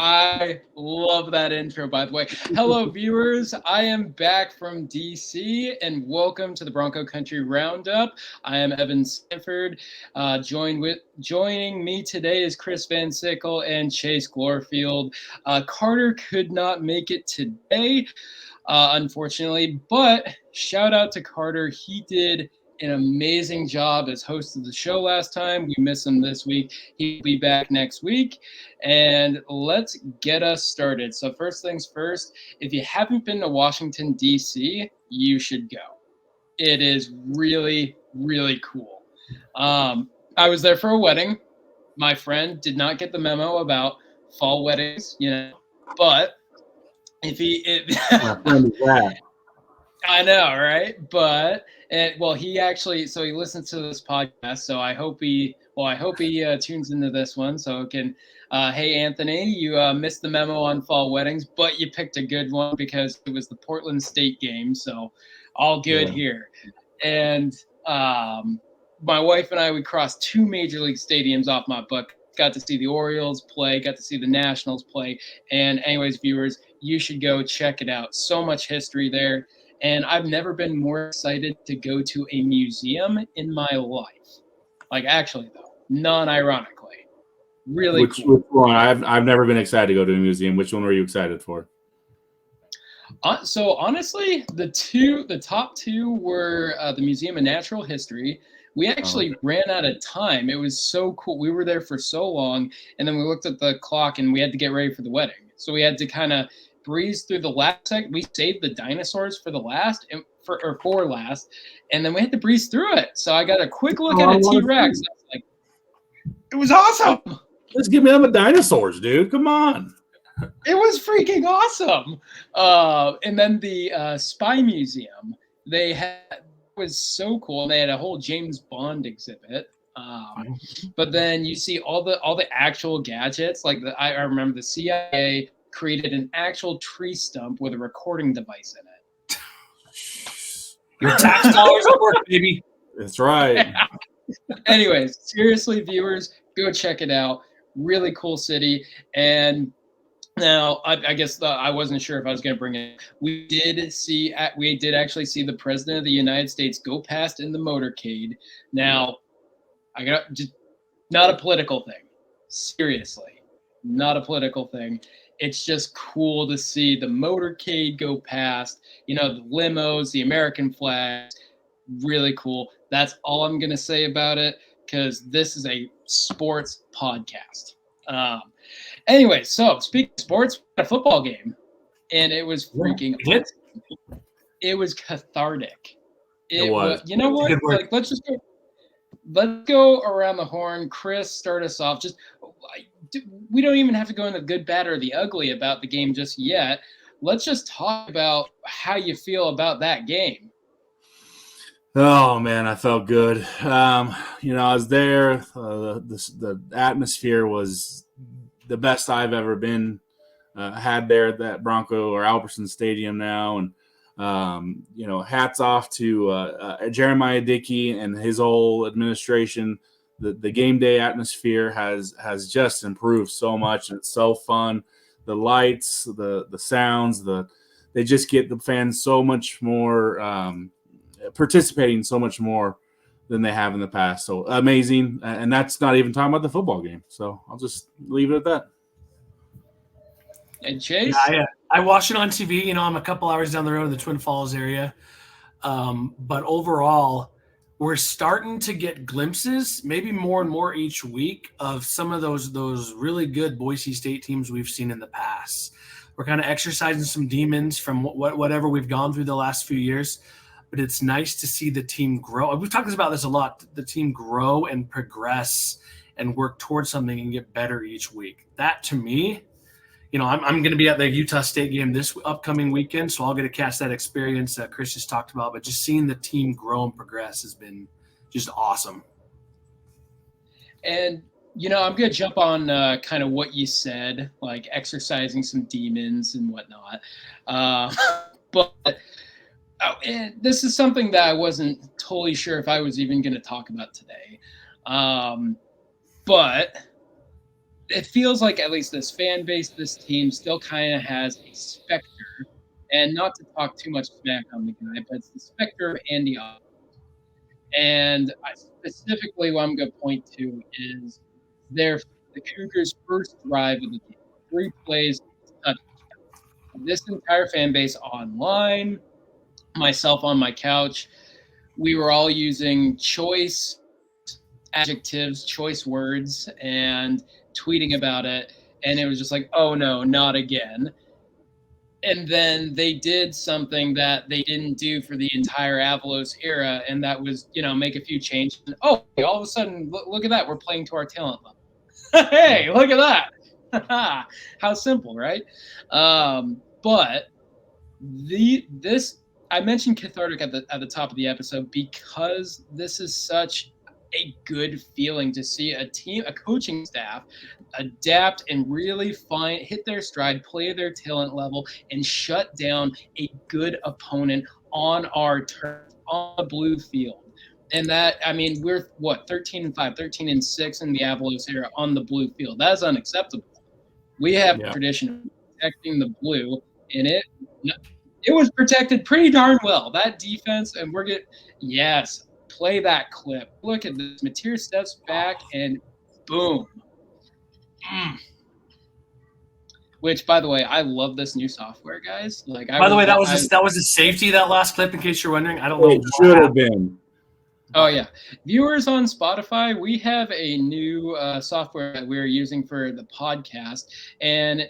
I love that intro, by the way. Hello, viewers. I am back from DC, and welcome to the Bronco Country Roundup. I am Evan Sanford. Joining me today is Chris Van Sickle and Chase Glorfield. Carter could not make it today, unfortunately, but shout out to Carter. He did an amazing job as host of the show last time. We miss him this week. He'll be back next week. And let's get us started. So first things first, if you haven't been to Washington, D.C., you should go. It is really, really cool. I was there for a wedding. My friend did not get the memo about fall weddings, but if he... My friend is that. I know, right? But he listens to this podcast, so I hope he tunes into this one, so it can. Hey, Anthony, you missed the memo on fall weddings, but you picked a good one because it was the Portland State game, so all good here. And my wife and I, we crossed 2 major league stadiums off my book. Got to see the Orioles play, got to see the Nationals play, and anyways, viewers, you should go check it out. So much history there. And I've never been more excited to go to a museum in my life. Like, actually, though, non-ironically. Really cool. Which one? I've never been excited to go to a museum. Which one were you excited for? So, honestly, the top two were the Museum of Natural History. We actually ran out of time. It was so cool. We were there for so long, and then we looked at the clock, and we had to get ready for the wedding. So we had to kind of breeze through the last segment. We saved the dinosaurs for the last, for last, and then we had to breeze through it. So I got a quick look at a T-Rex. I was like, it was awesome. Let's give me them dinosaurs, dude. Come on. It was freaking awesome. And then the Spy Museum, was so cool. They had a whole James Bond exhibit. But then you see all the actual gadgets. Like I remember the CIA created an actual tree stump with a recording device in it. Your tax dollars at work, baby. That's right. Anyways, seriously, viewers, go check it out. Really cool city. And now, I guess I wasn't sure if I was going to bring it. We did actually see the President of the United States go past in the motorcade. Now, I got just not a political thing. Seriously, not a political thing. It's just cool to see the motorcade go past, the limos, the American flags. Really cool. That's all I'm going to say about it because this is a sports podcast. Anyway, so speaking of sports, we had a football game, and it was freaking awesome. It was cathartic. It was. You know what? Like, let's go around the horn. Chris, start us off. We don't even have to go in the good, bad, or the ugly about the game just yet. Let's just talk about how you feel about that game. Oh man, I felt good. I was there. The atmosphere was the best I've ever been had there at that Bronco or Albertson Stadium now, and hats off to Jeremiah Dickey and his whole administration. The game day atmosphere has just improved so much, and it's so fun. The lights, the sounds, they just get the fans so much more participating so much more than they have in the past. So amazing, and that's not even talking about the football game. So I'll just leave it at that. And Chase? Yeah, I watch it on TV. I'm a couple hours down the road in the Twin Falls area. But overall, we're starting to get glimpses, maybe more and more each week, of some of those really good Boise State teams we've seen in the past. We're kind of exercising some demons from whatever we've gone through the last few years. But it's nice to see the team grow. We've talked about this a lot. The team grow and progress and work towards something and get better each week. That, to me, I'm going to be at the Utah State game this upcoming weekend, so I'll get to catch that experience that Chris just talked about. But just seeing the team grow and progress has been just awesome. And, I'm going to jump on kind of what you said, like exercising some demons and whatnot. But this is something that I wasn't totally sure if I was even going to talk about today. But it feels like at least this fan base, this team still kind of has a specter, and not to talk too much smack on the guy, but it's the specter of Andy Otto. And specifically, what I'm going to point to is the Cougars' first drive of the game, 3 plays, touchdown. This entire fan base online, myself on my couch, we were all using choice adjectives, choice words, and tweeting about it. And it was just like, oh no, not again. And then they did something that they didn't do for the entire Avalos era, and that was, make a few changes. Oh, all of a sudden, look at that. We're playing to our talent level. Hey, look at that. How simple, right? But this I mentioned cathartic at the top of the episode because this is such a good feeling to see a coaching staff adapt and really hit their stride, play their talent level, and shut down a good opponent on our turf, on the blue field. And that, we're 13-5, 13-6 in the Avalos era on the blue field. That is unacceptable. We have a tradition of protecting the blue, and it was protected pretty darn well. That defense, and play that clip. Look at this. Mateer steps back and boom. Which, by the way, I love this new software, guys. By the way, that was a safety, that last clip, in case you're wondering. I don't know. It should have been. Oh, yeah. Viewers on Spotify, we have a new software that we're using for the podcast. And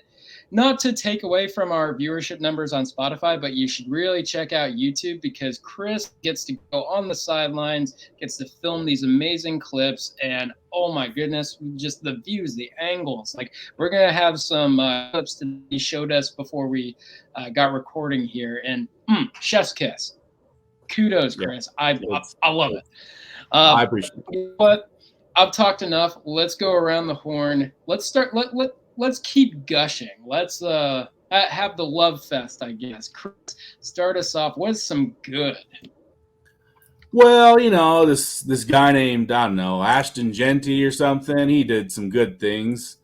not to take away from our viewership numbers on Spotify, but you should really check out YouTube because Chris gets to go on the sidelines, gets to film these amazing clips, and oh my goodness, just the views, the angles. We're going to have some clips that he showed us before we got recording here, and chef's kiss. Kudos, Chris. I love it. I appreciate it. But I've talked enough. Let's go around the horn. Let's start. Let's keep gushing. Let's have the love fest, I guess. Chris, start us off. What's some good? Well, this guy named, I don't know, Ashton Jeanty or something. He did some good things.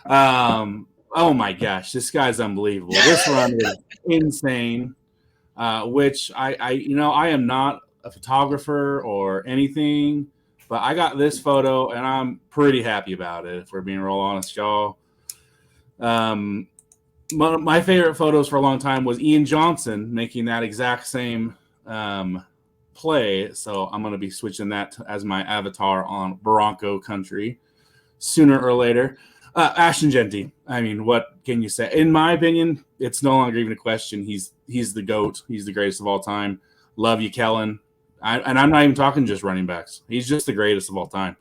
Oh my gosh, this guy's unbelievable. This run is insane. Which I am not a photographer or anything, but I got this photo and I'm pretty happy about it, if we're being real honest, y'all. My favorite photos for a long time was Ian Johnson making that exact same play. So I'm going to be switching that as my avatar on Bronco country sooner or later. Ashton Jeanty. What can you say? In my opinion, it's no longer even a question. He's the GOAT. He's the greatest of all time. Love you, Kellen. And I'm not even talking just running backs. He's just the greatest of all time.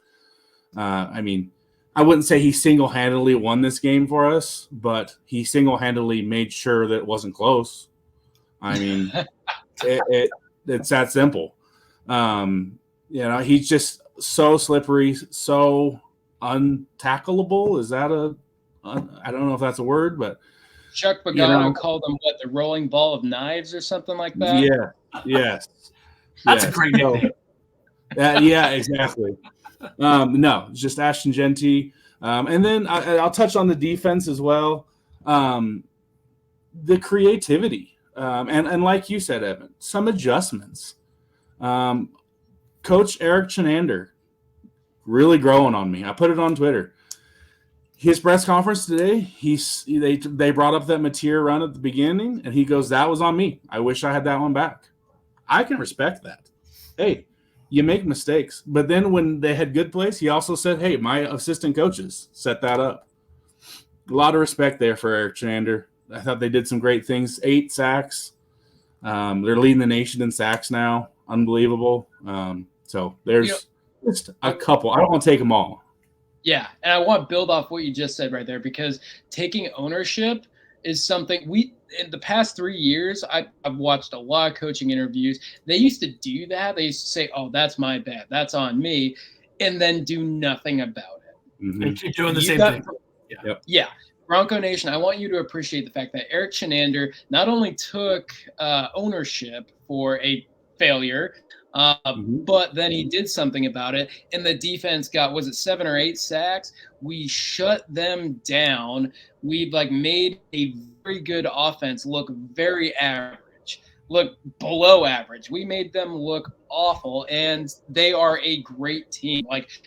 I wouldn't say he single-handedly won this game for us, but he single-handedly made sure that it wasn't close. It's that simple. He's just so slippery, so untackleable. Is that I don't know if that's a word, but Chuck Pagano called them the rolling ball of knives or something like that. Yeah. Yes. That's a great nickname. Yeah, exactly. No, it's just Ashton Jeanty. And then I'll touch on the defense as well. The creativity. And like you said, Evan, some adjustments. Coach Eric Chenander really growing on me. I put it on Twitter. His press conference today, they brought up that Mateer run at the beginning, and he goes, "That was on me. I wish I had that one back." I can respect that. Hey, you make mistakes. But then when they had good plays, he also said, "Hey, my assistant coaches set that up." A lot of respect there for Eric Chenander. I thought they did some great things. 8 sacks. They're leading the nation in sacks now. Unbelievable. So there's just a couple. I don't want to take them all. Yeah, and I want to build off what you just said right there, because taking ownership is something in the past 3 years, I've watched a lot of coaching interviews. They used to do that. They used to say, "Oh, that's my bad. That's on me," and then do nothing about it. Mm-hmm. And keep doing the same thing. Yeah. Bronco Nation, I want you to appreciate the fact that Eric Chenander not only took ownership for a failure, But then he did something about it, and the defense got, was it 7 or 8 sacks? We shut them down. We made a very good offense look very average, look below average. We made them look awful, and they are a great team.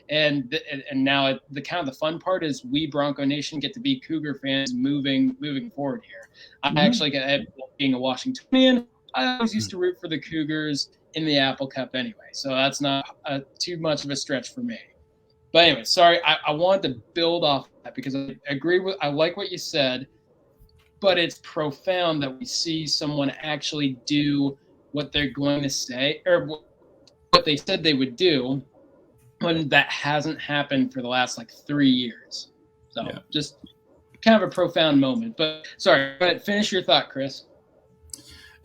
And now the kind of the fun part is we Bronco Nation get to be Cougar fans moving forward here. I actually being a Washingtonian, I always used to root for the Cougars in the Apple Cup anyway, so that's not too much of a stretch for me. But anyway, sorry, I wanted to build off that because I like what you said, but it's profound that we see someone actually do what they're going to say or what they said they would do when that hasn't happened for the last 3 years. So just kind of a profound moment. But sorry, but finish your thought, Chris.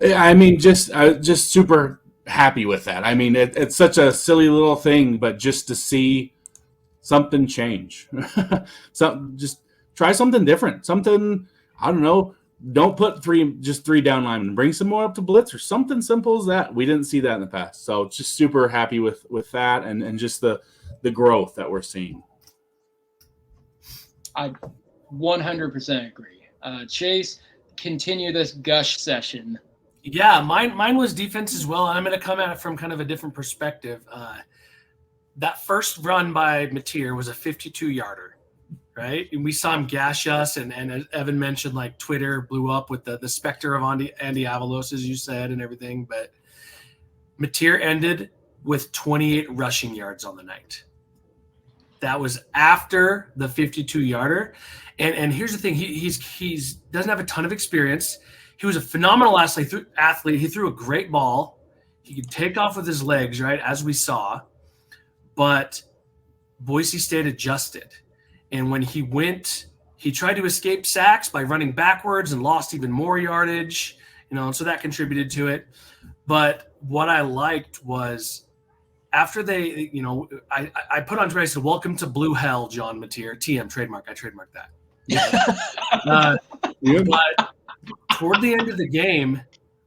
I mean, just super happy with that. I mean, it's such a silly little thing, but just to see something change, just try something different. Something, I don't know. Don't put three down linemen. Bring some more up to blitz or something simple as that. We didn't see that in the past, so just super happy with that and just the growth that we're seeing. I 100% agree. Chase, continue this gush session. Yeah, mine was defense as well. I'm going to come at it from kind of a different perspective. That first run by Mateer was a 52-yarder, right? And we saw him gash us, and as Evan mentioned, Twitter blew up with the specter of Andy Avalos, as you said, and everything. But Mateer ended with 28 rushing yards on the night. That was after the 52-yarder. And here's the thing. He's doesn't have a ton of experience. He was a phenomenal athlete. He threw a great ball. He could take off with his legs, right, as we saw. But Boise State adjusted. And when he tried to escape sacks by running backwards and lost even more yardage, and so that contributed to it. But what I liked was after they, I put on Twitter, I said, "Welcome to Blue Hell, John Mateer." TM, trademark. I trademarked that. But toward the end of the game,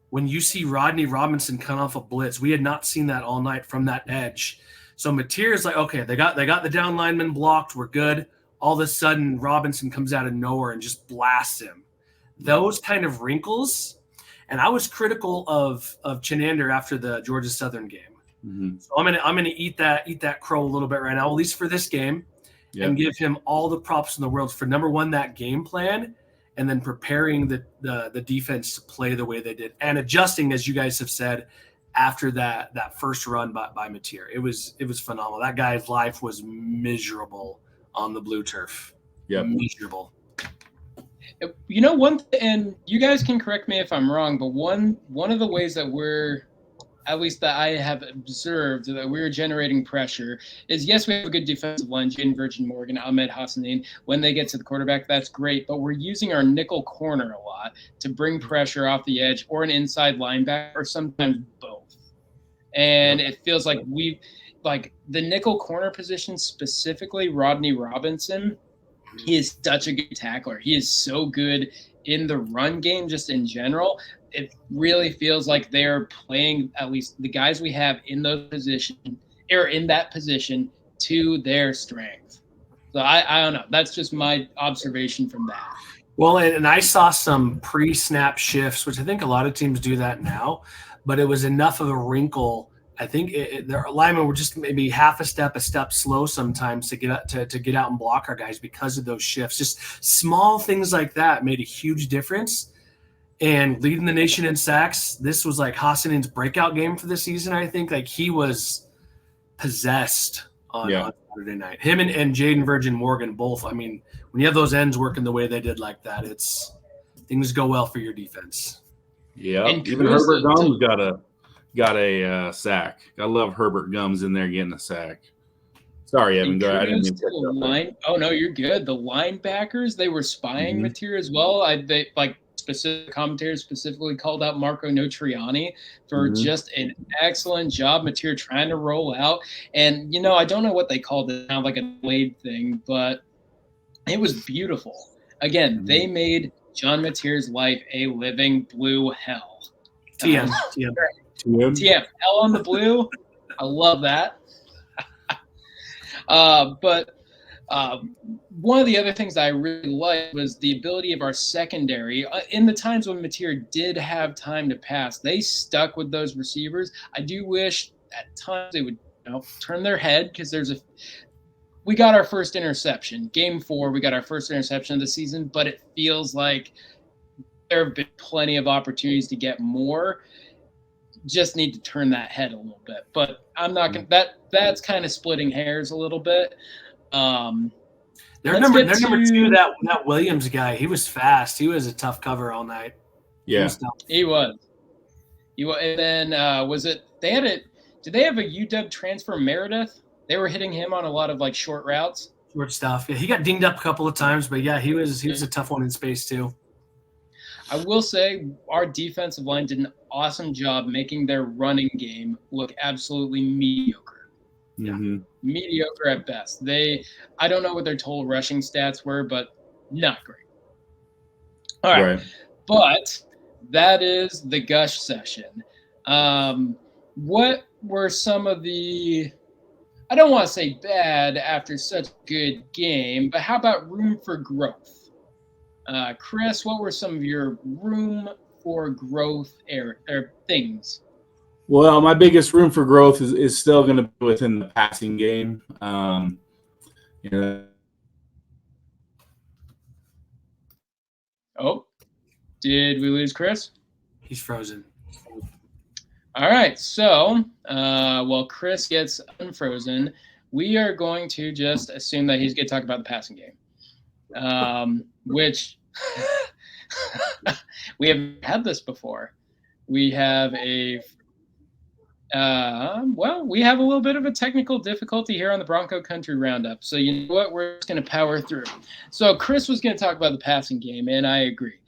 when you see Rodney Robinson come off a blitz, we had not seen that all night from that edge. So Mateer is like, okay, they got the down lineman blocked. We're good. All of a sudden, Robinson comes out of nowhere and just blasts him. Those kind of wrinkles. And I was critical of Chenander after the Georgia Southern game. Mm-hmm. So I'm gonna eat that crow a little bit right now, at least for this game, and give him all the props in the world for number one, that game plan, and then preparing the defense to play the way they did and adjusting, as you guys have said, after that first run by Mateer. It was phenomenal. That guy's life was miserable on the blue turf. Yeah, miserable. And you guys can correct me if I'm wrong, but one of the ways that at least that I have observed that we're generating pressure is, yes, we have a good defensive line, Jaden Virgin Morgan, Ahmed Hassanin. When they get to the quarterback, that's great, but we're using our nickel corner a lot to bring pressure off the edge, or an inside linebacker, or sometimes both. And it feels like the nickel corner position, specifically Rodney Robinson, he is such a good tackler. He is so good in the run game, just in general. It really feels like they're playing, at least the guys we have in those positions, or in that position, to their strength. So I don't know. That's just my observation from that. Well, and I saw some pre-snap shifts, which I think a lot of teams do that now, but it was enough of a wrinkle. I think their linemen were just maybe half a step slow sometimes to get out and block our guys because of those shifts. Just small things like that made a huge difference. And leading the nation in sacks, this was Hassanin's breakout game for the season. I think he was possessed on Saturday night. Him and Jaden Virgin Morgan both. I mean, when you have those ends working the way they did like that, things go well for your defense. Yeah, even Herbert Gums got a sack. I love Herbert Gums in there getting a sack. Sorry, Evan. Go ahead. I didn't mean to Oh no, you're good. The linebackers, they were spying Mateer as well. Specific commentators specifically called out Marco Notriani for just an excellent job. Mateer trying to roll out, and I don't know what they called it, kind of like a delayed thing, but it was beautiful. Again, they made John Mateer's life a living blue hell. TM. Hell on the blue. I love that. But one of the other things I really liked was the ability of our secondary. In the times when Mateer did have time to pass, they stuck with those receivers. I do wish at times they would turn their head, because we got our first interception. Game 4, we got our first interception of the season, but it feels like there have been plenty of opportunities to get more. Just need to turn that head a little bit. But I'm not going to – that's kind of splitting hairs a little bit. Their number 2, that Williams guy, he was fast. He was a tough cover all night. Yeah. He was. And then did they have a UW transfer, Meredith? They were hitting him on a lot of like short routes. Short stuff. Yeah, he got dinged up a couple of times, but yeah, he was a tough one in space too. I will say our defensive line did an awesome job making their running game look absolutely mediocre. Mm-hmm. Mediocre at best. I don't know what their total rushing stats were, but not great. All right. But that is the gush session. What were some of the, I don't want to say bad after such a good game, but how about room for growth? Chris, what were some of your room for growth things? Well, my biggest room for growth is still going to be within the passing game. Oh, did we lose Chris? He's frozen. All right, so while Chris gets unfrozen, we are going to just assume that he's going to talk about the passing game, which we haven't had this before. We have we have a little bit of a technical difficulty here on the Bronco Country Roundup. So you know what? We're just going to power through. So Chris was going to talk about the passing game, and I agree.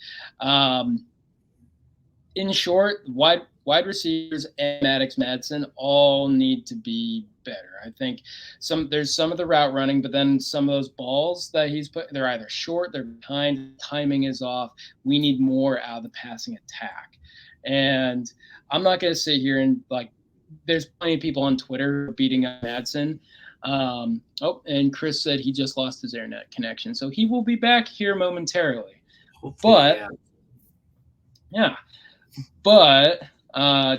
In short, wide receivers and Maddox Madsen all need to be better. I think there's some of the route running, but then some of those balls that he's put, they're either short, they're behind, timing is off. We need more out of the passing attack. And I'm not going to sit here and there's plenty of people on Twitter beating up Madsen. And Chris said he just lost his internet connection, so he will be back here momentarily. Hopefully, But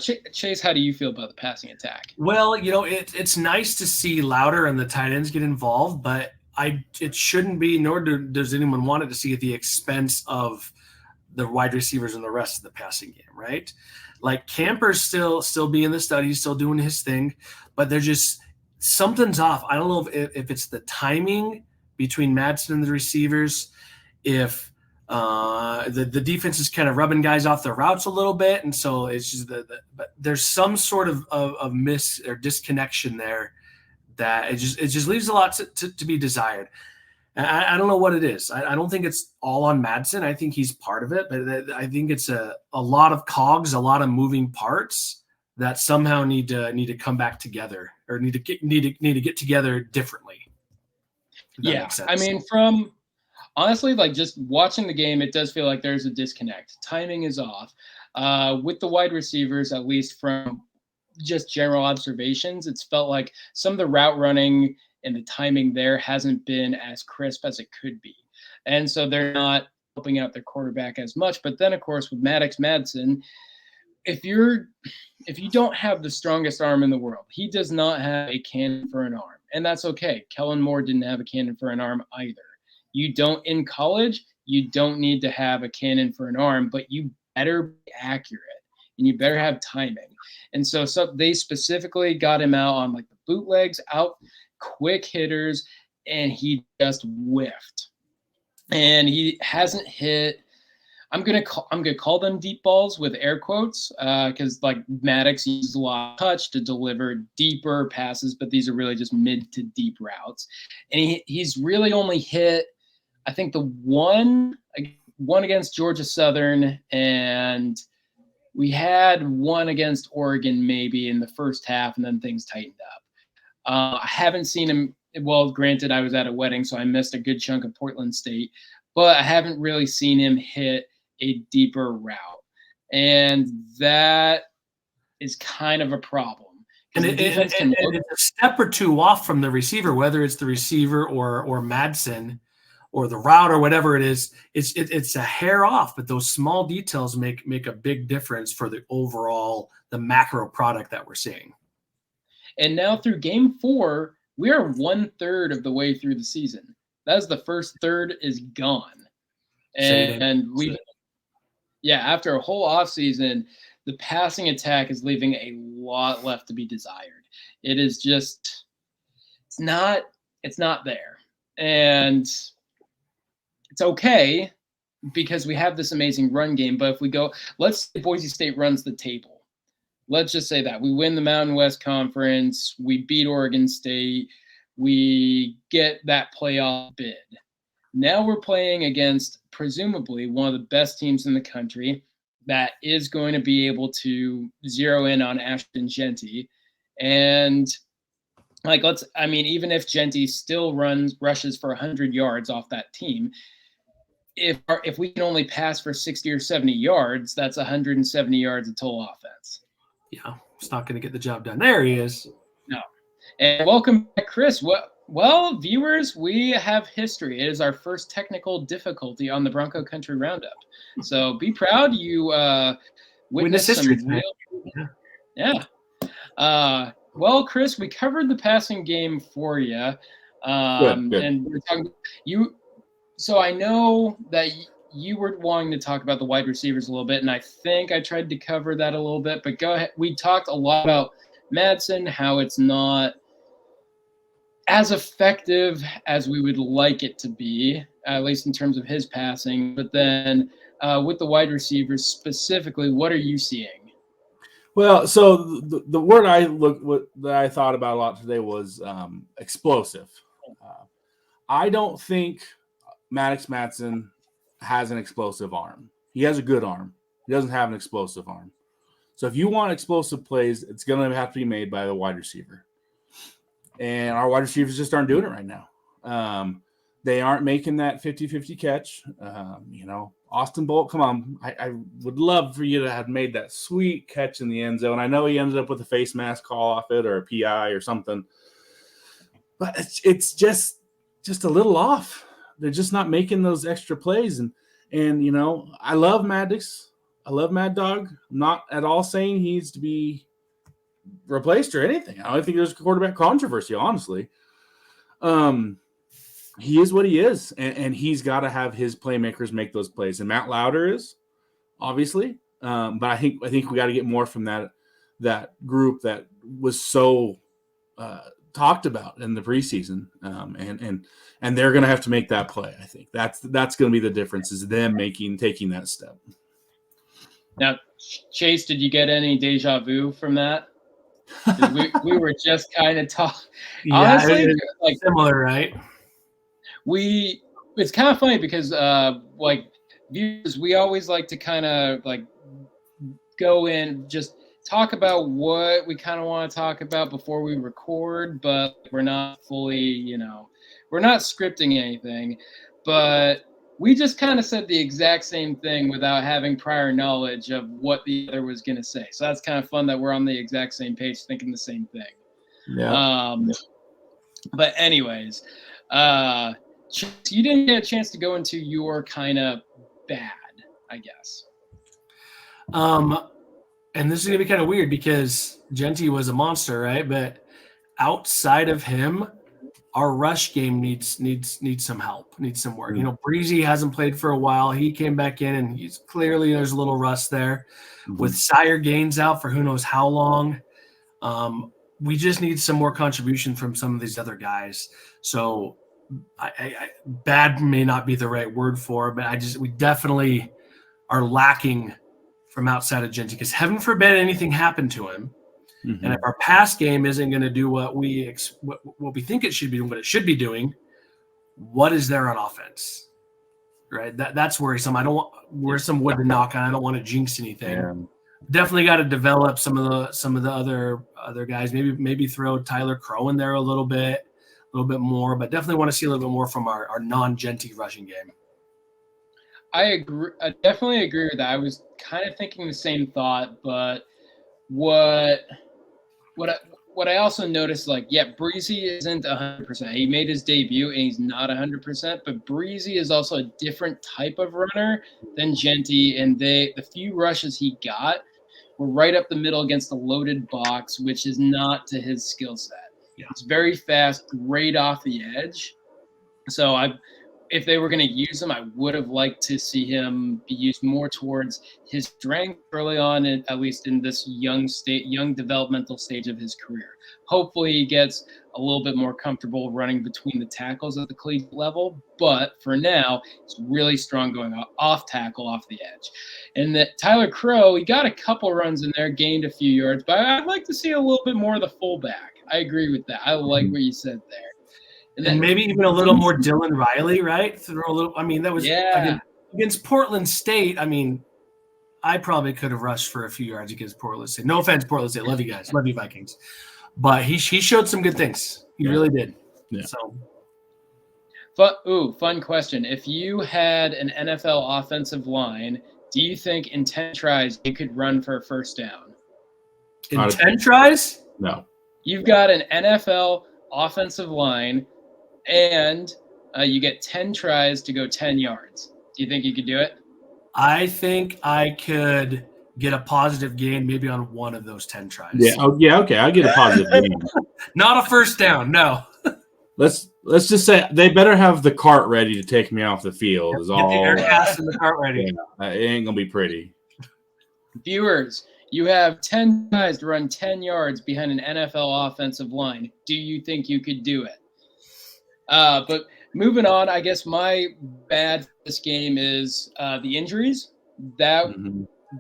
Chase, how do you feel about the passing attack? Well, it's nice to see Louder and the tight ends get involved, but it shouldn't be, nor does anyone want it to see at the expense of the wide receivers and the rest of the passing game, right? Like Camper's still being the study, still doing his thing, but they're just something's off. I don't know if it's the timing between Madsen and the receivers, if the defense is kind of rubbing guys off their routes a little bit, and so it's just but there's some sort of miss or disconnection there that it just leaves a lot to be desired. I don't know what it is. I don't think it's all on Madsen. I think he's part of it, but I think it's a lot of cogs, a lot of moving parts that somehow need to come back together, or need to get together differently. Yeah, I mean, honestly, just watching the game, it does feel like there's a disconnect. Timing is off. With the wide receivers, at least from just general observations, it's felt like some of the route running and the timing there hasn't been as crisp as it could be. And so they're not helping out their quarterback as much. But then, of course, with Maddox Madsen, if you don't have the strongest arm in the world, he does not have a cannon for an arm. And that's okay. Kellen Moore didn't have a cannon for an arm either. In college, you don't need to have a cannon for an arm, but you better be accurate and you better have timing. And so they specifically got him out on the bootlegs, out quick hitters, and he just whiffed. And he hasn't hit. I'm gonna call them deep balls with air quotes, because Maddox uses a lot of touch to deliver deeper passes, but these are really just mid to deep routes. And he's really only hit, I think, the one against Georgia Southern, and we had one against Oregon maybe in the first half, and then things tightened up. I haven't seen him. Well, granted, I was at a wedding, so I missed a good chunk of Portland State, but I haven't really seen him hit a deeper route. And that is kind of a problem, And, The defense can look. it's a step or two off from the receiver, whether it's the receiver or Madsen or the route or whatever it is. It's a hair off, but those small details make a big difference for the overall, the macro product that we're seeing. And now through game 4, we are 1/3 of the way through the season. That's the first third is gone. And after a whole offseason, the passing attack is leaving a lot left to be desired. It is just, it's not there. And it's okay because we have this amazing run game. But if we go, let's say Boise State runs the table. Let's just say that we win the Mountain West Conference, we beat Oregon State, we get that playoff bid. Now we're playing against presumably one of the best teams in the country that is going to be able to zero in on Ashton Jeanty. And even if Jeanty still rushes for 100 yards off that team, if we can only pass for 60 or 70 yards, that's 170 yards of total offense. Yeah, it's not going to get the job done. There he is. No. And welcome back, Chris. Well, viewers, we have history. It is our first technical difficulty on the Bronco Country Roundup. So be proud. You witnessed history. Yeah. Well, Chris, we covered the passing game for you. Good. And we're talking you. So I know that you were wanting to talk about the wide receivers a little bit, and I think I tried to cover that a little bit. But go ahead. We talked a lot about Madsen, how it's not as effective as we would like it to be, at least in terms of his passing. But then with the wide receivers specifically, what are you seeing? Well, so the word that I thought about a lot today was explosive. I don't think Maddox Madsen has an explosive arm. He has a good arm. He doesn't have an explosive arm. So if you want explosive plays, it's going to have to be made by the wide receiver. And our wide receivers just aren't doing it right now. They aren't making that 50-50 catch. Austin Bolt, come on. I would love for you to have made that sweet catch in the end zone. I know he ended up with a face mask call off it or a PI or something. But it's just a little off. They're just not making those extra plays. And I love Maddox. I love Mad Dog. I'm not at all saying he needs to be replaced or anything. I don't think there's quarterback controversy, honestly. He is what he is, and he's got to have his playmakers make those plays. And Matt Lauder is, obviously. But I think we got to get more from that group that was so talked about in the preseason, and they're going to have to make that play. I think that's going to be the difference, is them taking that step. Now, Chase, did you get any deja vu from that? We were just kind of talking. Yeah, honestly, similar, right? It's kind of funny because viewers, we always like to kind of go in, just talk about what we kind of want to talk about before we record, but we're not fully, we're not scripting anything, but we just kind of said the exact same thing without having prior knowledge of what the other was going to say. So that's kind of fun that we're on the exact same page, thinking the same thing. Yeah. But anyways, you didn't get a chance to go into your kind of bad, I guess. And this is gonna be kind of weird because Jeanty was a monster, right? But outside of him, our rush game needs some help, needs some work. Breezy hasn't played for a while. He came back in, and he's clearly there's a little rust there. Mm-hmm. With Sire Gaines out for who knows how long, we just need some more contribution from some of these other guys. So, bad may not be the right word for it, but we definitely are lacking from outside of Jeanty, because heaven forbid anything happened to him. Mm-hmm. And if our pass game isn't going to do what we think it should be, what it should be doing, what is there on offense? Right. That's worrisome. I don't want where's some wood to knock on. I don't want to jinx anything. Yeah. Definitely got to develop some of the other guys. Maybe throw Tyler Crow in there a little bit more, but definitely want to see a little bit more from our non-Jeanty rushing game. I agree. I definitely agree with that. I was kind of thinking the same thought, but what what I also noticed, like, yeah, Breezy isn't 100%. He made his debut and he's not 100%, but Breezy is also a different type of runner than Jeanty, and the few rushes he got were right up the middle against the loaded box, which is not to his skill set. Yeah. It's very fast, right off the edge. So if they were going to use him, I would have liked to see him be used more towards his strength early on, at least in this young developmental stage of his career. Hopefully he gets a little bit more comfortable running between the tackles at the collegiate level, but for now, it's really strong going off tackle, off the edge. And that Tyler Crow, he got a couple runs in there, gained a few yards, but I'd like to see a little bit more of the fullback. I agree with that. I like what you said there. And maybe even a little more Dylan Riley, right? Throw a little. I mean, that was against Portland State. I mean, I probably could have rushed for a few yards against Portland State. No offense, Portland State. Love you guys. Love you, Vikings. But he showed some good things. He really did. Yeah. So, fun question. If you had an NFL offensive line, do you think in 10 tries you could run for a first down? In 10 tries? No. You've got an NFL offensive line, and you get 10 tries to go 10 yards. Do you think you could do it? I think I could get a positive gain maybe on one of those 10 tries. Yeah. Oh, yeah. Okay. I'll get a positive gain. Not a first down. No. Let's just say they better have the cart ready to take me off the field. Is all. Get the air cast and the cart ready. Yeah, it ain't gonna be pretty. Viewers, you have 10 tries to run 10 yards behind an NFL offensive line. Do you think you could do it? But moving on, I guess my bad for this game is the injuries.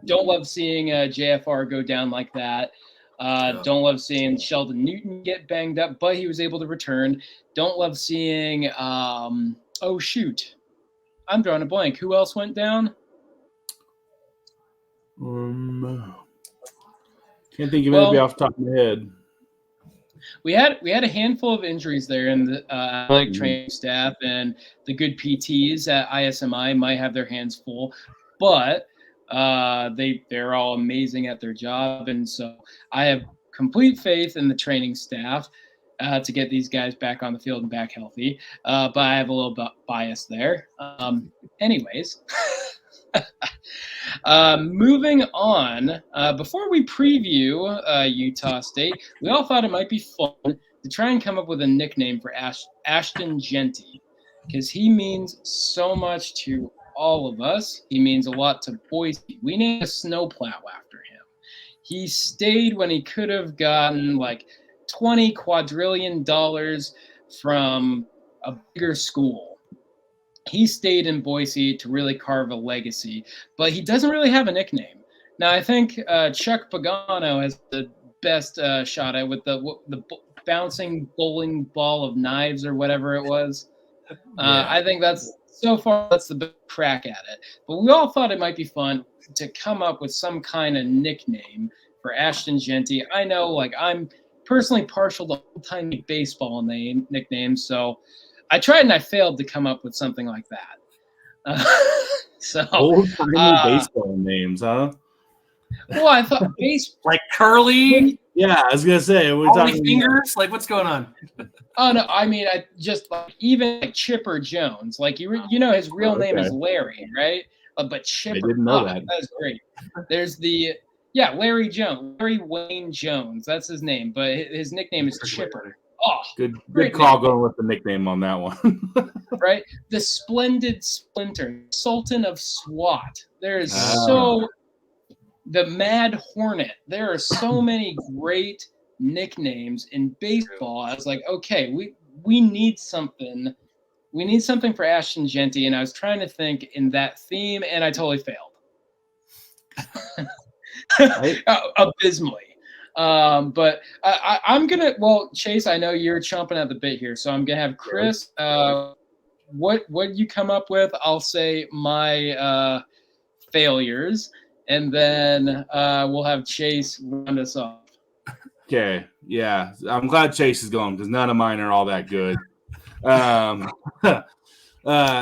Don't love seeing JFR go down like that. Don't love seeing Sheldon Newton get banged up, but he was able to return. Don't love seeing I'm drawing a blank. Who else went down? Can't think of anybody off the top of my head. We had a handful of injuries there in the athletic training staff, and the good PTs at ISMI might have their hands full, but they're all amazing at their job, and so I have complete faith in the training staff to get these guys back on the field and back healthy. But I have a little bit bias there. Anyways. Moving on, before we preview Utah State, we all thought it might be fun to try and come up with a nickname for Ashton Jeanty, because he means so much to all of us. He means a lot to Boise. We named a snowplow after him. He stayed when he could have gotten like $20 quadrillion from a bigger school. He stayed in Boise to really carve a legacy, but he doesn't really have a nickname. Now, I think Chuck Pagano has the best shot at with the bouncing bowling ball of knives or whatever it was. I think that's the best crack at it. But we all thought it might be fun to come up with some kind of nickname for Ashton Jeanty. I know, like, I'm personally partial to old-timey baseball nicknames, so I tried and I failed to come up with something like that. Old-timey baseball names, huh? Well, I thought like Curly. Yeah, I was gonna say we're talking fingers. Like, what's going on? Oh no, I mean, I just like even like Chipper Jones. Like you know, his real name is Larry, right? But Chipper. I didn't know that. That's great. There's Larry Jones, Larry Wayne Jones. That's his name, but his nickname is Chipper. Oh, good call going with the nickname on that one. Right? The Splendid Splinter, Sultan of SWAT. There is the Mad Hornet. There are so many great nicknames in baseball. I was like, okay, we need something. We need something for Ashton Jeanty, and I was trying to think in that theme, and I totally failed. Abysmally. But I'm gonna. Well, Chase, I know you're chomping at the bit here, so I'm gonna have Chris. What you come up with? I'll say my failures, and then we'll have Chase round us off. Okay, yeah, I'm glad Chase is going because none of mine are all that good.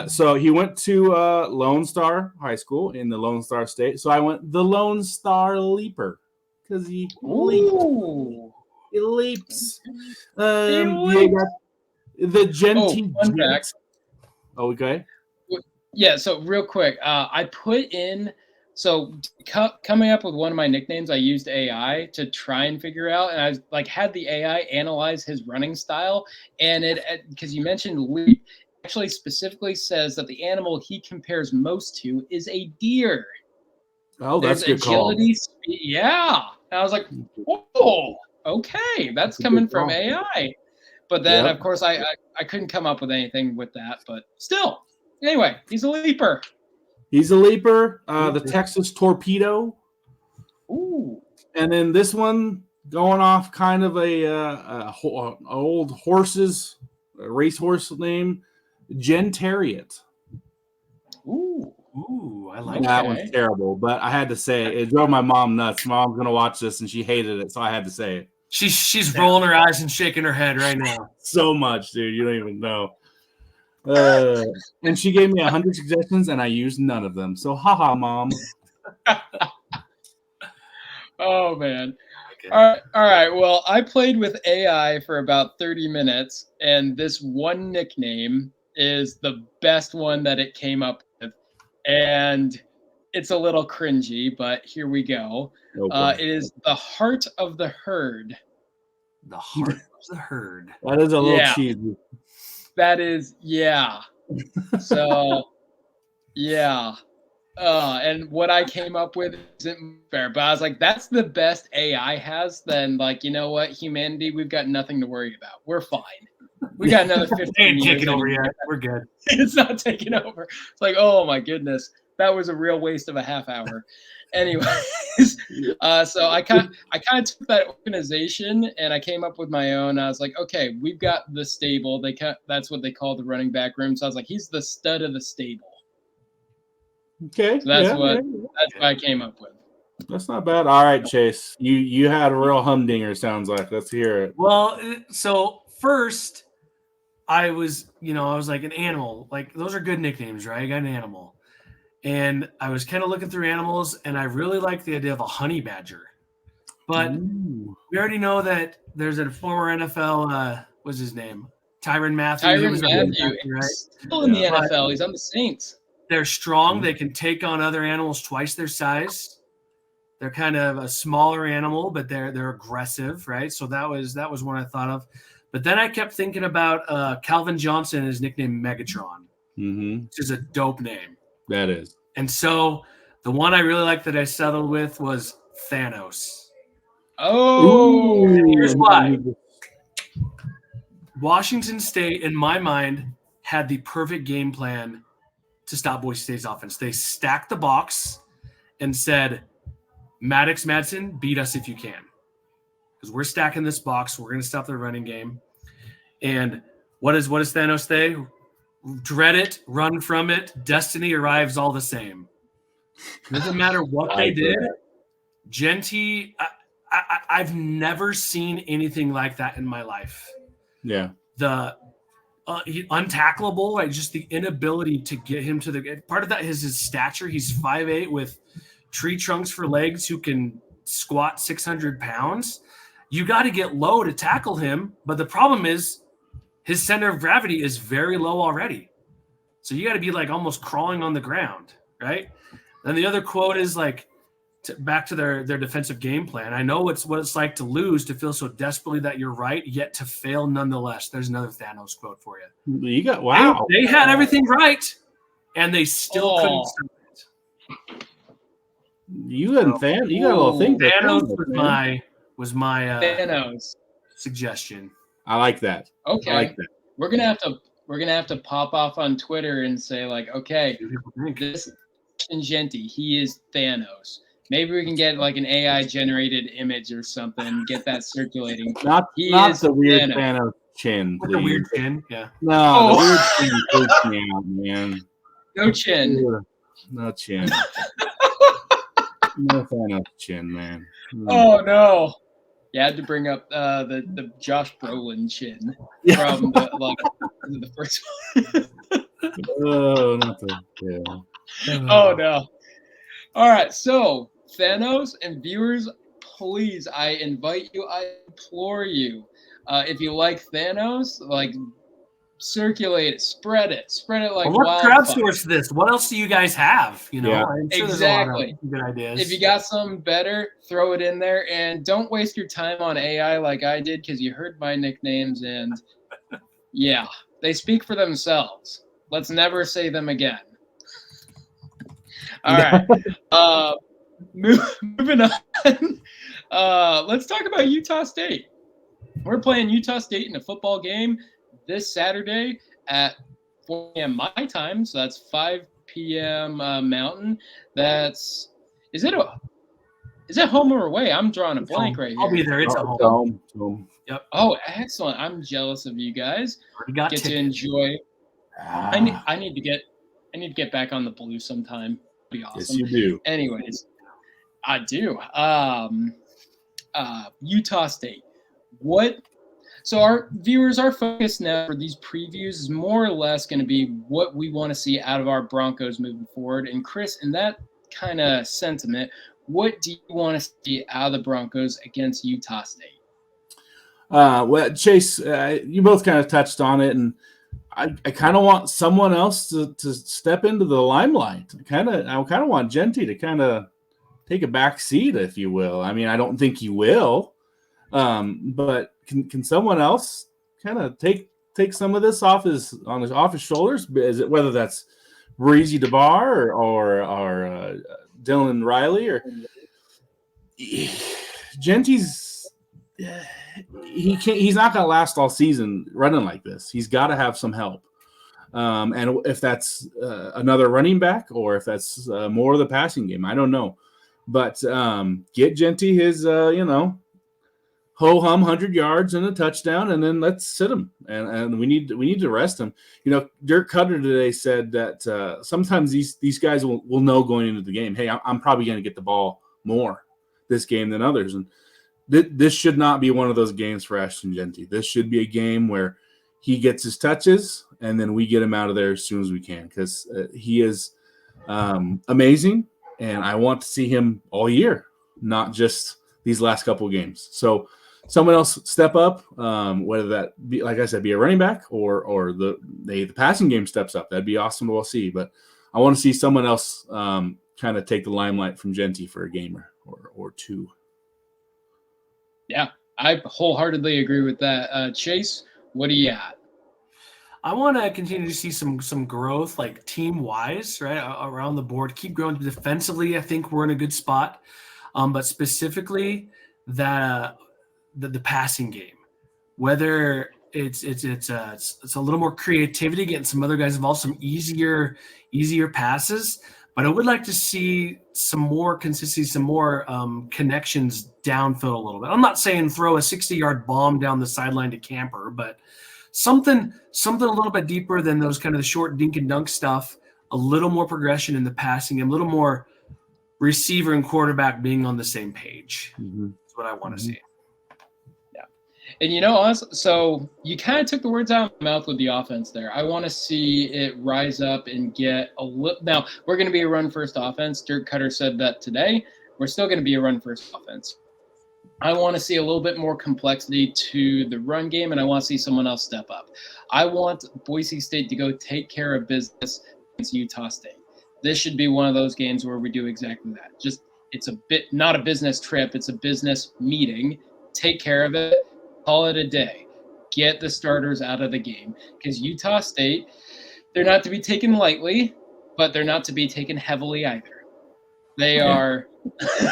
So he went to Lone Star High School in the Lone Star State. So I went the Lone Star Leaper because he leaped. He leaps. He You got the Jeanty. fun fact. Okay. Yeah, so real quick, I put in coming up with one of my nicknames, I used AI to try and figure out, and I was like had the AI analyze his running style, and it because you mentioned leap, actually specifically says that the animal he compares most to is a deer. Oh, There's that's good call. agility, speed. Yeah, and I was like, oh, okay, that's coming from AI. But then, of course, I couldn't come up with anything with that. But still, anyway, he's a leaper. He's a leaper. The Texas Torpedo. Ooh. And then this one going off kind of a old horse's racehorse name, Gentariot. Ooh, I like that. One's terrible, but I had to say it. It drove my mom nuts. Mom's gonna watch this, and she hated it, so I had to say it. She's rolling her eyes and shaking her head right now. So much, dude. You don't even know. And she gave me 100 suggestions, and I used none of them. So, haha, Mom. Oh, man. Okay. All right. Well, I played with AI for about 30 minutes, and this one nickname is the best one that it came up with. And it's a little cringy, but here we go. It is the heart of the herd. The heart of the herd. That is a little cheesy. That is, yeah. So, yeah. And what I came up with isn't fair, but I was like, that's the best AI has. Then, like, you know what, humanity, we've got nothing to worry about. We're fine. We got another 15 years. Taking over yet. We're good. It's not taking over. It's like, oh my goodness, that was a real waste of a half hour. Anyways, so I kind of took that organization and I came up with my own. I was like, okay, we've got the stable. That's what they call the running back room. So I was like, he's the stud of the stable. Okay, so that's what I came up with. That's not bad. All right, Chase, you had a real humdinger. Sounds like. Let's hear it. Well, so first, I was like an animal. Like those are good nicknames, right? I got an animal. And I was kind of looking through animals, and I really like the idea of a honey badger. But we already know that there's a former NFL, what's his name? Tyrann Mathieu. Right? Still in the NFL. He's on the Saints. They're strong. They can take on other animals twice their size. They're kind of a smaller animal, but they're aggressive, right? So that was one I thought of. But then I kept thinking about Calvin Johnson, his nickname Megatron, which is a dope name. That is. And so the one I really liked that I settled with was Thanos. Oh, and here's why. Washington State, in my mind, had the perfect game plan to stop Boise State's offense. They stacked the box and said, Maddox Madsen, beat us if you can. Because we're stacking this box. We're going to stop the running game. And what does Thanos say? Dread it, run from it. Destiny arrives all the same. It doesn't matter what they did. Jeanty, I've never seen anything like that in my life. Yeah. The untackleable, like just the inability to get him to the part of that is his stature. He's 5'8" with tree trunks for legs who can squat 600 pounds. You got to get low to tackle him. But the problem is his center of gravity is very low already. So you got to be like almost crawling on the ground, right? And the other quote is like, back to their defensive game plan. I know what it's like to lose, to feel so desperately that you're right, yet to fail nonetheless. There's another Thanos quote for you. You got wow. They had everything right, and they still couldn't stop it. You and Thanos, you got a little thing. Thanos was my Thanos suggestion. I like that. Okay, I like that. We're gonna have to pop off on Twitter and say like, okay, this Ashton Jeanty, he is Thanos. Maybe we can get like an AI generated image or something, get that circulating. Not the weird Thanos chin, please. The weird chin, yeah. No, the weird chin freaks me out, man. No chin. No chin. No Thanos chin, man. Oh no. You had to bring up the Josh Brolin chin from the first one. Oh, not the yeah. Oh no. All right, so Thanos and viewers, please, I invite you, I implore you, if you like Thanos, like, circulate it, spread it like Well, let's wildfire. crowdsource this. What else do you guys have? You know, Yeah. I'm sure Exactly. there's a lot of good ideas. If you got something better, throw it in there, and don't waste your time on AI like I did, because you heard my nicknames, and yeah, they speak for themselves. Let's never say them again. All right. Moving on. Let's talk about Utah State. We're playing Utah State in a football game this Saturday at 4 p.m. my time, so that's 5 p.m. Mountain. Is it home or away? I'm drawing a blank right here. I'll be there. It's a home. Yep. Oh, excellent! I'm jealous of you guys. Get to enjoy. I need to get back on the blue sometime. Be awesome. Yes, you do. Anyways, I do. Utah State. So our viewers, our focus now for these previews is more or less going to be what we want to see out of our Broncos moving forward. And Chris, in that kind of sentiment, what do you want to see out of the Broncos against Utah State? Well, Chase, you both kind of touched on it, and I kind of want someone else to step into the limelight. I kind of want Jeanty to kind of take a back seat, if you will. I mean, I don't think he will, but can someone else kind of take some of this off his shoulders? Is it whether that's Breezy DeBar or Dylan Riley or Jeanty's? He's not going to last all season running like this. He's got to have some help. And if that's another running back or if that's more of the passing game, I don't know. But get Jeanty his, ho-hum 100 yards and a touchdown, and then let's sit him. And we need to rest him. Dirk Cutter today said that sometimes these guys will know going into the game, hey, I'm probably going to get the ball more this game than others. And this should not be one of those games for Ashton Jeanty. This should be a game where he gets his touches, and then we get him out of there as soon as we can, because he is amazing, and I want to see him all year, not just these last couple of games. So someone else step up, whether that be, like I said, be a running back or the passing game steps up. That'd be awesome to see. But I want to see someone else kind of take the limelight from Jeanty for a game or two. Yeah, I wholeheartedly agree with that. Chase, what do you got? I want to continue to see some growth, like team-wise, right, around the board. Keep growing defensively. I think we're in a good spot. But specifically that the passing game, whether it's a little more creativity, getting some other guys involved, some easier passes. But I would like to see some more consistency, some more connections downfield a little bit. I'm not saying throw a 60-yard bomb down the sideline to Camper, but something a little bit deeper than those kind of the short dink and dunk stuff. A little more progression in the passing game, a little more receiver and quarterback being on the same page. Mm-hmm. That's what I want to see. And honestly, so you kind of took the words out of my mouth with the offense there. I want to see it rise up and get a little. Now, we're going to be a run-first offense. Dirk Cutter said that today. We're still going to be a run-first offense. I want to see a little bit more complexity to the run game, and I want to see someone else step up. I want Boise State to go take care of business against Utah State. This should be one of those games where we do exactly that. Just it's a bit not a business trip. It's a business meeting. Take care of it. Call it a day. Get the starters out of the game. Because Utah State, they're not to be taken lightly, but they're not to be taken heavily either. They are.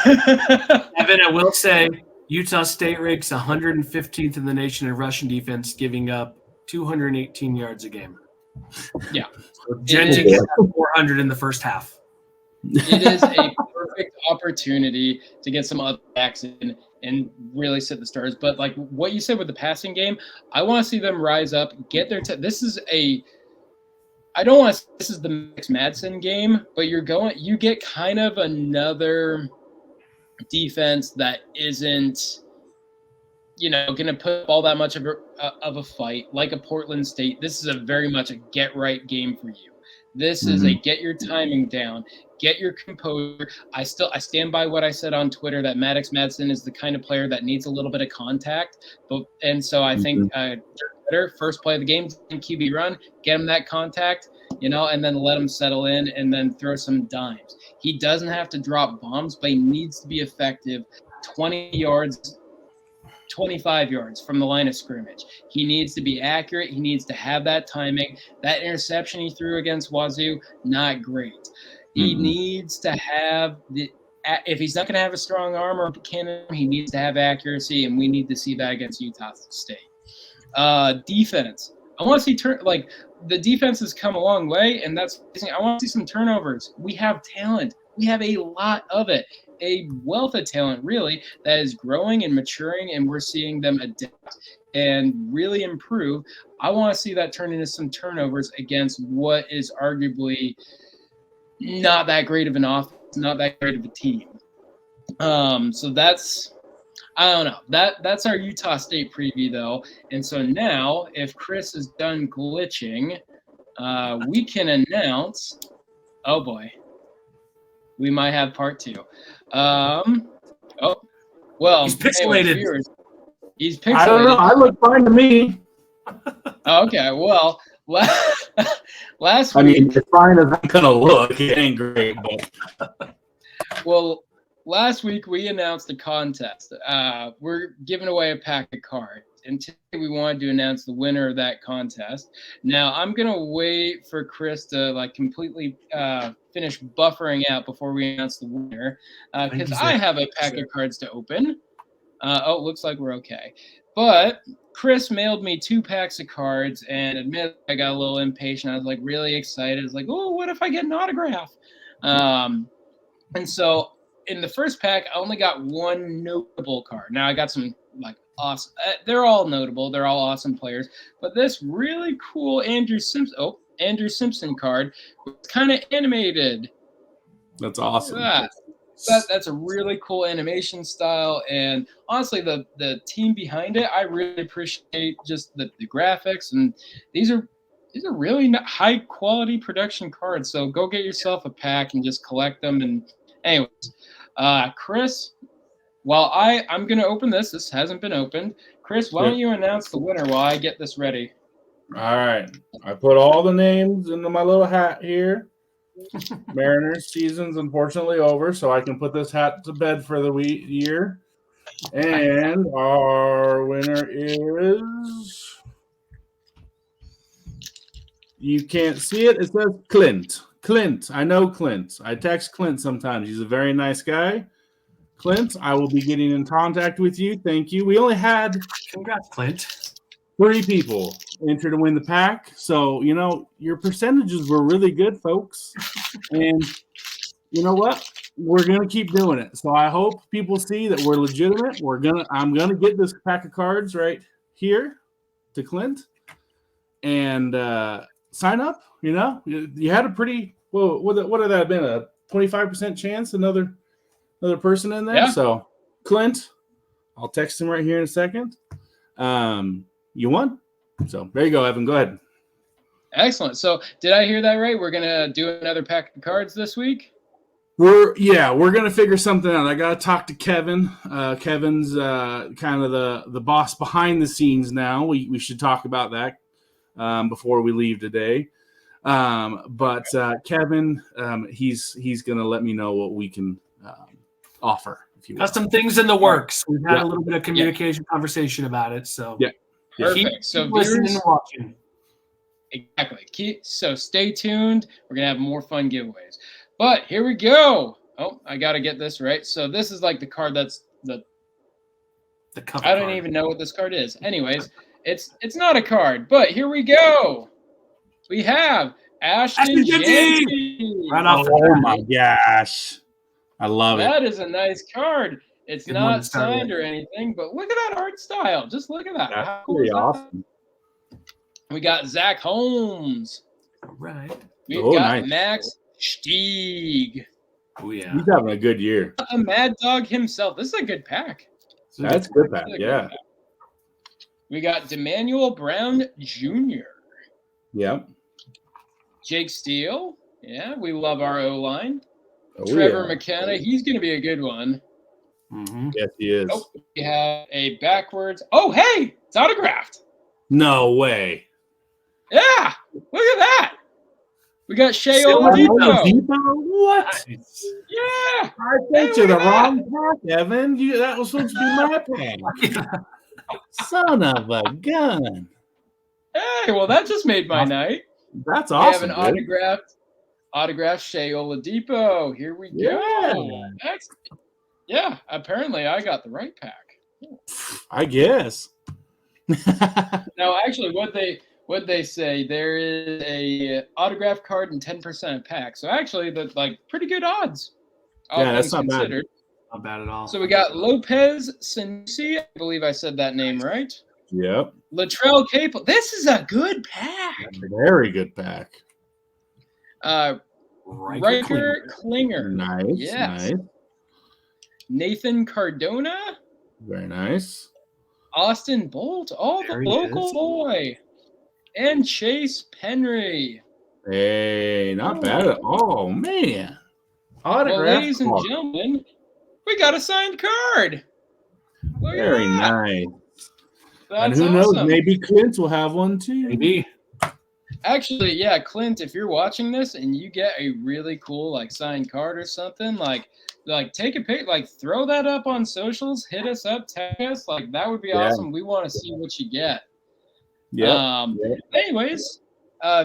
Evan, I will say Utah State ranks 115th in the nation in rushing defense, giving up 218 yards a game. Yeah. So Jeanty gets 400 in the first half. It is a perfect opportunity to get some other backs in and really sit the stars. But like what you said with the passing game, I want to see them rise up, get their this is the Max Madsen game, but you get kind of another defense that isn't going to put up all that much of a fight like a Portland State. This is a very much a get right game for you. This is a get your timing down, get your composure. I stand by what I said on Twitter that Maddox Madsen is the kind of player that needs a little bit of contact. And so I think better first play of the game, QB run, get him that contact, and then let him settle in and then throw some dimes. He doesn't have to drop bombs, but he needs to be effective 20 yards, 25 yards from the line of scrimmage. He needs to be accurate. He needs to have that timing. That interception he threw against Wazoo, not great. He needs to have if he's not going to have a strong arm or cannon, he needs to have accuracy, and we need to see that against Utah State. Defense. I want to see the defense has come a long way, and I want to see some turnovers. We have talent. We have a lot of it. A wealth of talent, really, that is growing and maturing, and we're seeing them adapt and really improve. I want to see that turn into some turnovers against what is arguably not that great of an offense, not that great of a team. So that's, I don't know. That's our Utah State preview, though. And so now, if Chris is done glitching, we can announce. Oh boy, we might have part 2. Well, he's pixelated. He's pixelated. I don't know. I look fine to me. Okay, well, last week. I mean, as fine as I'm gonna look, it ain't great, but. Well, last week we announced a contest. We're giving away a pack of cards, and today we wanted to announce the winner of that contest. Now I'm gonna wait for Chris to completely finish buffering out before we announce the winner, because I have a pack of cards to open. It looks like we're okay. But Chris mailed me 2 packs of cards, and admit I got a little impatient. I was really excited. I was like, oh, what if I get an autograph? And so in the first pack, I only got 1 notable card. Now I got some awesome. They're all notable. They're all awesome players. But this really cool Andrew Simpson card was kind of animated. That's awesome. That's a really cool animation style, and honestly, the team behind it, I really appreciate just the graphics, and these are really high quality production cards. So go get yourself a pack and just collect them. And anyways, Chris, while I'm gonna open this hasn't been opened. Chris, why don't you announce the winner while I get this ready? All right, I put all the names into my little hat here. Mariners season's unfortunately over, so I can put this hat to bed for the year. And our winner is, you can't see it. It says Clint. Clint. I know Clint. I text Clint sometimes. He's a very nice guy. Clint, I will be getting in contact with you. Thank you. We only had, congrats, Clint, 3 people enter to win the pack. So, your percentages were really good, folks. And you know what? We're going to keep doing it. So I hope people see that we're legitimate. I'm going to get this pack of cards right here to Clint and sign up. You had a pretty, well, what would that have been? A 25% chance another person in there. Yeah. So Clint, I'll text him right here in a second. You won. So there you go, Evan. Go ahead. Excellent. So did I hear that right? We're going to do another pack of cards this week? We're going to figure something out. I got to talk to Kevin. Kevin's kind of the boss behind the scenes now. We should talk about that before we leave today. But Kevin, he's going to let me know what we can offer. If you got some things in the works. We've had a little bit of communication conversation about it. So perfect. So listening and watching. Exactly. So stay tuned. We're gonna have more fun giveaways. But here we go. Oh, I gotta get this right. So this is the card that's the cover. I don't even know what this card is. Anyways, it's not a card. But here we go. We have Ashton Jeanty. Right off. Oh my gosh, I love it. That is a nice card. It's not signed or anything, but look at that art style. Just look at that. That's How cool pretty is that? awesome. We got Zach Holmes. All right. We've got nice. Max Stieg. Oh, yeah. He's having a good year. A Mad Dog himself. This is a good pack. That's a good pack, yeah. Pack. We got D'Emmanuel Brown Jr. Yep. Jake Steele. Yeah, we love our O-line. Trevor McKenna. He's going to be a good one. Mm-hmm. Yes, he is. Oh, we have a backwards. Oh, hey, it's autographed. No way. Yeah, look at that. We got Shea Oladipo. What? Yeah. I sent you the wrong pack, Evan. That was supposed to be my pack. Son of a gun. Hey, well, that just made my night. That's We awesome. have an autographed Shea Oladipo. Here we go. Excellent. Yeah, apparently I got the right pack. I guess. Now, actually, what they say, there is a autograph card and 10% pack. So actually, that's like pretty good odds. Yeah, that's not bad. Not bad at all. So we got Lopez Sanusi. I believe I said that name right. Yep. Latrell Capel. This is a good pack. Very good pack. Riker Klinger. Nice. Yes. Nice. Nathan Cardona. Very nice. Austin Bolt. Oh, the local boy. And Chase Penry. Hey, not bad at all. Man. Well, ladies and gentlemen, we got a signed card. Look Very at that. nice. That's and who awesome. knows? Maybe Clint will have one too. Maybe. Actually, yeah, Clint, if you're watching this and you get a really cool like signed card or something, like take a pic, like throw that up on socials, hit us up, tag us, like that would be awesome. We want to see what you get. Yeah. Anyways,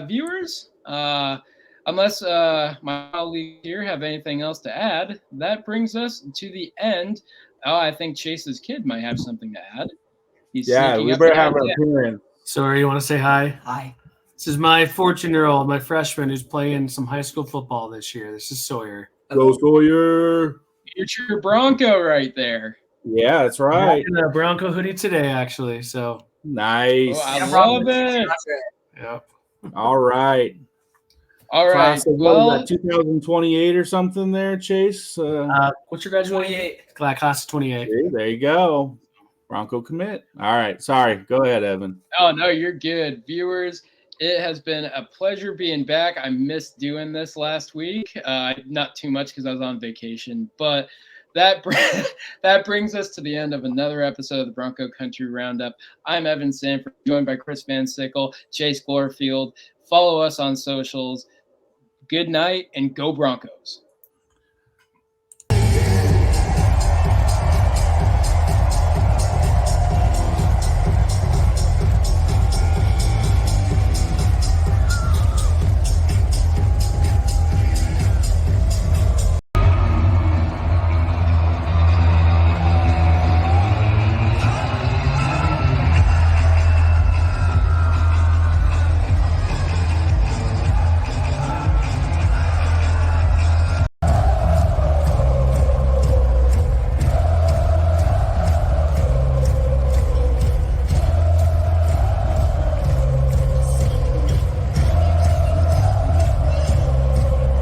viewers, unless my colleagues here have anything else to add, that brings us to the end. Oh, I think Chase's kid might have something to add. We better have an appearance. Sorry, you want to say hi? Hi. This is my 14-year-old, my freshman, who's playing some high school football this year. This is Sawyer. Go Sawyer. Future Bronco right there. Yeah, that's right. In a Bronco hoodie today, actually. So nice. Oh, I love it. Yep. All right. All right. Class of, well, 2028 or something there, Chase. What's your graduation? Class of 28. See, there you go. Bronco commit. All right. Sorry. Go ahead, Evan. Oh, no, you're good. Viewers, it has been a pleasure being back. I missed doing this last week. Not too much because I was on vacation, but that brings us to the end of another episode of the Bronco Country Roundup. I'm Evan Sanford, joined by Chris Van Sickle, Chase Glorfield. Follow us on socials. Good night and go Broncos.